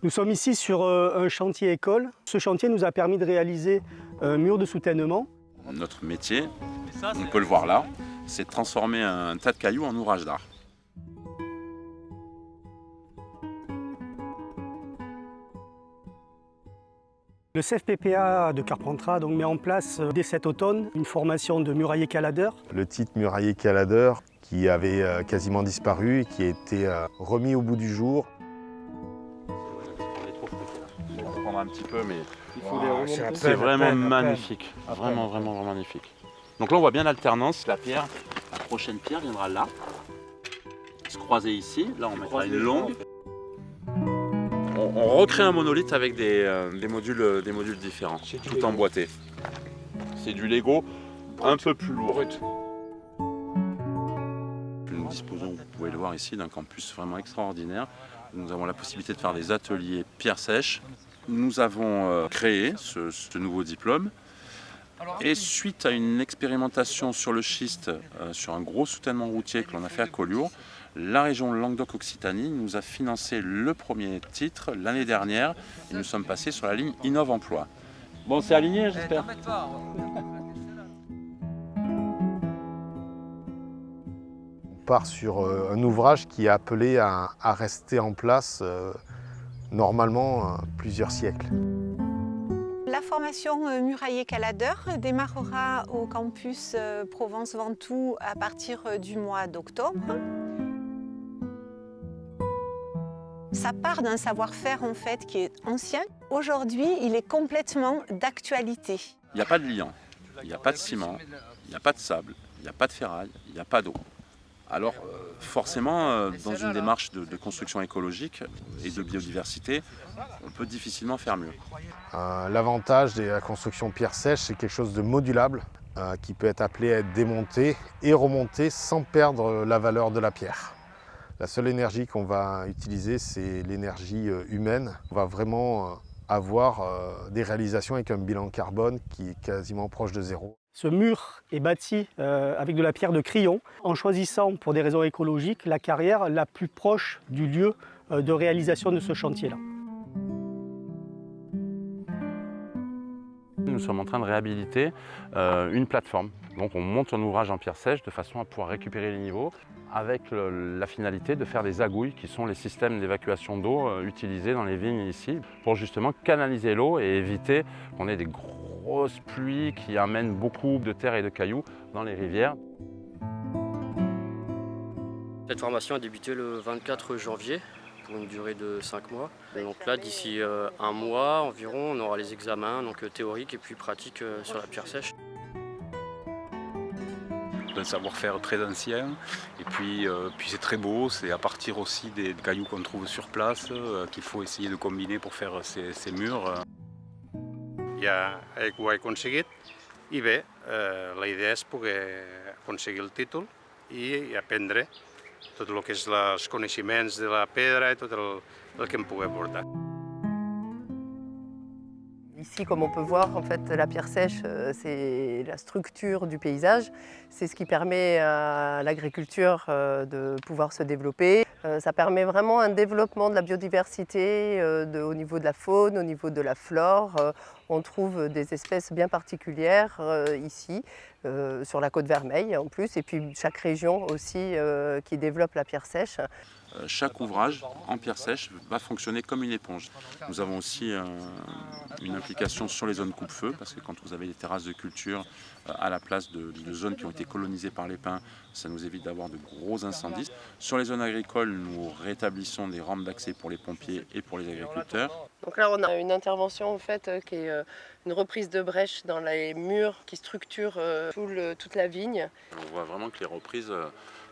Nous sommes ici sur un chantier école. Ce chantier nous a permis de réaliser un mur de soutènement. Notre métier, on peut le voir là, c'est de transformer un tas de cailloux en ouvrage d'art. Le CFPPA de Carpentras met en place dès cet automne une formation de murailler caladeur. Le titre murailler caladeur qui avait quasiment disparu et qui a été remis au bout du jour. On va prendre un petit peu, mais C'est vraiment magnifique. Vraiment magnifique. Donc là, on voit bien l'alternance. La prochaine pierre viendra là, se croiser ici. Là, on mettra une longue. On recrée un monolithe avec des modules différents, tout emboîté. C'est du Lego un peu plus lourd. Nous disposons, vous pouvez le voir ici, d'un campus vraiment extraordinaire. Nous avons la possibilité de faire des ateliers pierre sèche. Nous avons créé ce nouveau diplôme. Et suite à une expérimentation sur le schiste, sur un gros soutènement routier que l'on a fait à Collioure, la région Languedoc-Occitanie nous a financé le premier titre l'année dernière et nous sommes passés sur la ligne Innov Emploi. Bon, c'est aligné, j'espère. On part sur un ouvrage qui est appelé à rester en place normalement plusieurs siècles. La formation murailler caladeur démarrera au campus Provence-Ventoux à partir du mois d'octobre. Ça part d'un savoir-faire en fait qui est ancien. Aujourd'hui, il est complètement d'actualité. Il n'y a pas de liant, il n'y a pas de ciment, il n'y a pas de sable, il n'y a pas de ferraille, il n'y a pas d'eau. Alors forcément, dans une démarche de construction écologique et de biodiversité, on peut difficilement faire mieux. L'avantage de la construction pierre sèche, c'est quelque chose de modulable qui peut être appelé à être démonté et remonté sans perdre la valeur de la pierre. La seule énergie qu'on va utiliser, c'est l'énergie humaine. On va vraiment avoir des réalisations avec un bilan carbone qui est quasiment proche de zéro. Ce mur est bâti avec de la pierre de Crillon, en choisissant pour des raisons écologiques la carrière la plus proche du lieu de réalisation de ce chantier-là. Nous sommes en train de réhabiliter une plateforme. Donc on monte un ouvrage en pierre sèche de façon à pouvoir récupérer les niveaux avec la finalité de faire des agouilles qui sont les systèmes d'évacuation d'eau utilisés dans les vignes ici pour justement canaliser l'eau et éviter qu'on ait des grosses pluies qui amènent beaucoup de terre et de cailloux dans les rivières. Cette formation a débuté le 24 janvier pour une durée de 5 mois. Donc là, d'ici un mois environ, on aura les examens donc théoriques et puis pratiques sur la pierre sèche. Un savoir-faire très ancien et puis c'est très beau, c'est à partir aussi des cailloux qu'on trouve sur place qu'il faut essayer de combiner pour faire ces murs. Ja ho he aconseguit i bé, la idea és poder aconseguir el títol i aprendre tot el que és els coneixements de la pedra i tot el que em pugui aportar. Ici, comme on peut voir, en fait, la pierre sèche, c'est la structure du paysage. C'est ce qui permet à l'agriculture de pouvoir se développer. Ça permet vraiment un développement de la biodiversité au niveau de la faune, au niveau de la flore. On trouve des espèces bien particulières ici, sur la côte Vermeille en plus, et puis chaque région aussi qui développe la pierre sèche. Chaque ouvrage en pierre sèche va fonctionner comme une éponge. Nous avons aussi une implication sur les zones coupe-feu, parce que quand vous avez des terrasses de culture à la place de zones qui ont été colonisées par les pins, ça nous évite d'avoir de gros incendies. Sur les zones agricoles, nous rétablissons des rampes d'accès pour les pompiers et pour les agriculteurs. Donc là, on a une intervention en fait, qui est une reprise de brèche dans les murs qui structurent toute la vigne. On voit vraiment que les reprises,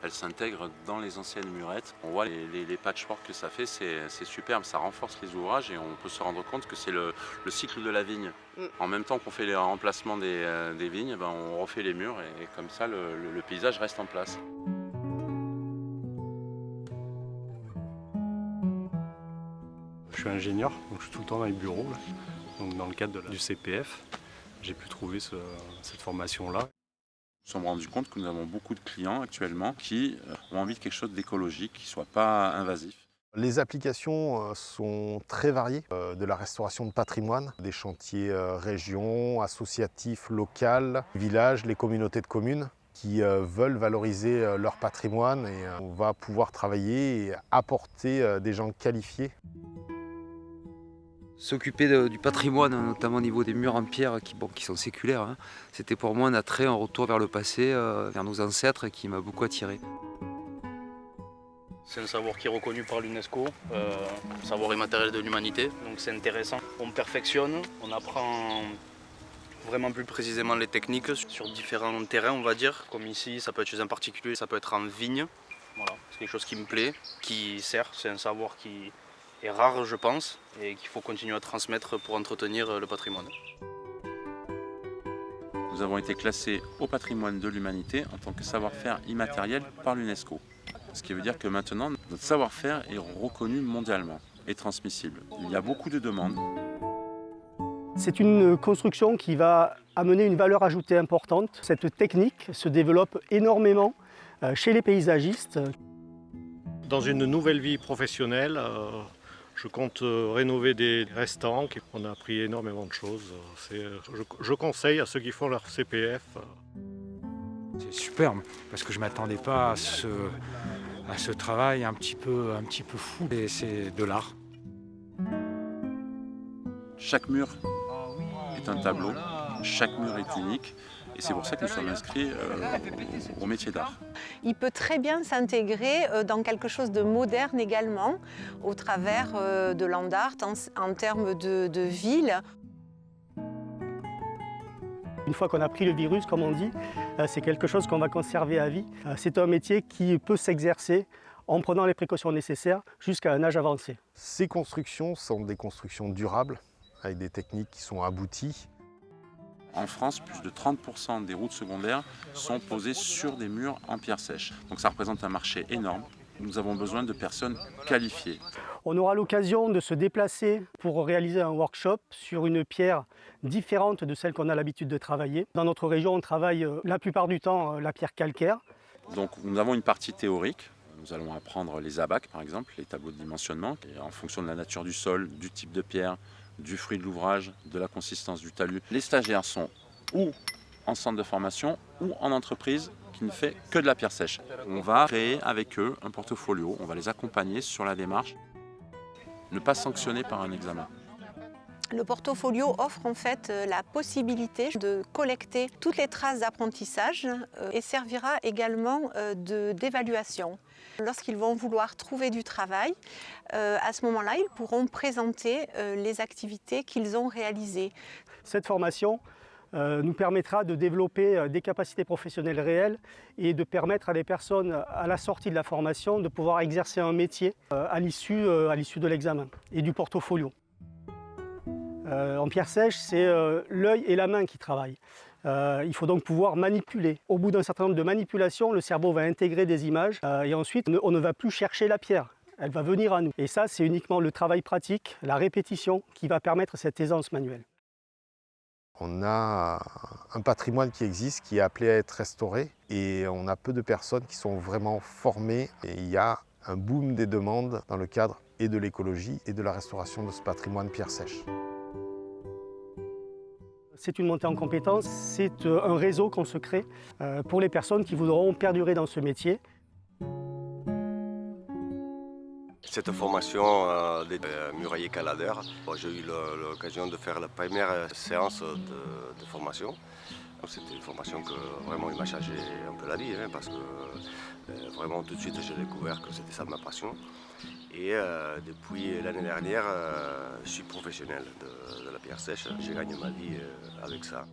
elles s'intègrent dans les anciennes murettes. On voit les patchwork que ça fait, c'est superbe, ça renforce les ouvrages et on peut se rendre compte que c'est le cycle de la vigne. En même temps qu'on fait les remplacements des vignes, on refait les murs et comme ça le paysage reste en place. Je suis ingénieur, donc je suis tout le temps dans les bureaux. Là. Donc dans le cadre du CPF, j'ai pu trouver cette formation-là. Nous nous sommes rendus compte que nous avons beaucoup de clients actuellement qui ont envie de quelque chose d'écologique, qui ne soit pas invasif. Les applications sont très variées, de la restauration de patrimoine, des chantiers régions, associatifs, locaux, villages, les communautés de communes qui veulent valoriser leur patrimoine et on va pouvoir travailler et apporter des gens qualifiés. S'occuper du patrimoine, notamment au niveau des murs en pierre qui sont séculaires, hein, c'était pour moi un attrait, un retour vers le passé, vers nos ancêtres qui m'a beaucoup attiré. C'est un savoir qui est reconnu par l'UNESCO, savoir immatériel de l'humanité, donc c'est intéressant. On perfectionne, on apprend vraiment plus précisément les techniques sur différents terrains, on va dire. Comme ici, ça peut être chez un particulier, ça peut être en vigne. Voilà, c'est quelque chose qui me plaît, qui sert, c'est un savoir qui est rare, je pense, et qu'il faut continuer à transmettre pour entretenir le patrimoine. Nous avons été classés au patrimoine de l'humanité en tant que savoir-faire immatériel par l'UNESCO. Ce qui veut dire que maintenant, notre savoir-faire est reconnu mondialement et transmissible. Il y a beaucoup de demandes. C'est une construction qui va amener une valeur ajoutée importante. Cette technique se développe énormément chez les paysagistes. Dans une nouvelle vie professionnelle, je compte rénover des restants. On a appris énormément de choses. Je conseille à ceux qui font leur CPF. C'est superbe parce que je ne m'attendais pas à ce travail un petit peu fou. Et c'est de l'art. Chaque mur est un tableau, chaque mur est unique. Et c'est pour ça que nous sommes inscrits au métier d'art. Il peut très bien s'intégrer dans quelque chose de moderne également, au travers de land art en termes de ville. Une fois qu'on a pris le virus, comme on dit, c'est quelque chose qu'on va conserver à vie. C'est un métier qui peut s'exercer en prenant les précautions nécessaires jusqu'à un âge avancé. Ces constructions sont des constructions durables, avec des techniques qui sont abouties. En France, plus de 30% des routes secondaires sont posées sur des murs en pierre sèche. Donc ça représente un marché énorme. Nous avons besoin de personnes qualifiées. On aura l'occasion de se déplacer pour réaliser un workshop sur une pierre différente de celle qu'on a l'habitude de travailler. Dans notre région, on travaille la plupart du temps la pierre calcaire. Donc nous avons une partie théorique. Nous allons apprendre les abacs, par exemple, les tableaux de dimensionnement, en fonction de la nature du sol, du type de pierre, du fruit de l'ouvrage, de la consistance du talus. Les stagiaires sont ou en centre de formation ou en entreprise qui ne fait que de la pierre sèche. On va créer avec eux un portfolio, on va les accompagner sur la démarche, ne pas sanctionner par un examen. Le portfolio offre en fait la possibilité de collecter toutes les traces d'apprentissage et servira également d'évaluation. Lorsqu'ils vont vouloir trouver du travail, à ce moment-là, ils pourront présenter les activités qu'ils ont réalisées. Cette formation nous permettra de développer des capacités professionnelles réelles et de permettre à des personnes, à la sortie de la formation, de pouvoir exercer un métier à l'issue de l'examen et du portfolio. En pierre sèche, c'est l'œil et la main qui travaillent. Il faut donc pouvoir manipuler. Au bout d'un certain nombre de manipulations, le cerveau va intégrer des images et ensuite on ne va plus chercher la pierre. Elle va venir à nous. Et ça, c'est uniquement le travail pratique, la répétition qui va permettre cette aisance manuelle. On a un patrimoine qui existe, qui est appelé à être restauré et on a peu de personnes qui sont vraiment formées. Et il y a un boom des demandes dans le cadre et de l'écologie et de la restauration de ce patrimoine pierre sèche. C'est une montée en compétences, c'est un réseau qu'on se crée pour les personnes qui voudront perdurer dans ce métier. Cette formation des murailles caladeurs, j'ai eu l'occasion de faire la première séance de formation. C'était une formation que vraiment il m'a changé un peu la vie, parce que vraiment tout de suite j'ai découvert que c'était ça ma passion. Et depuis l'année dernière, je suis professionnel de la pierre sèche. J'ai gagné ma vie avec ça.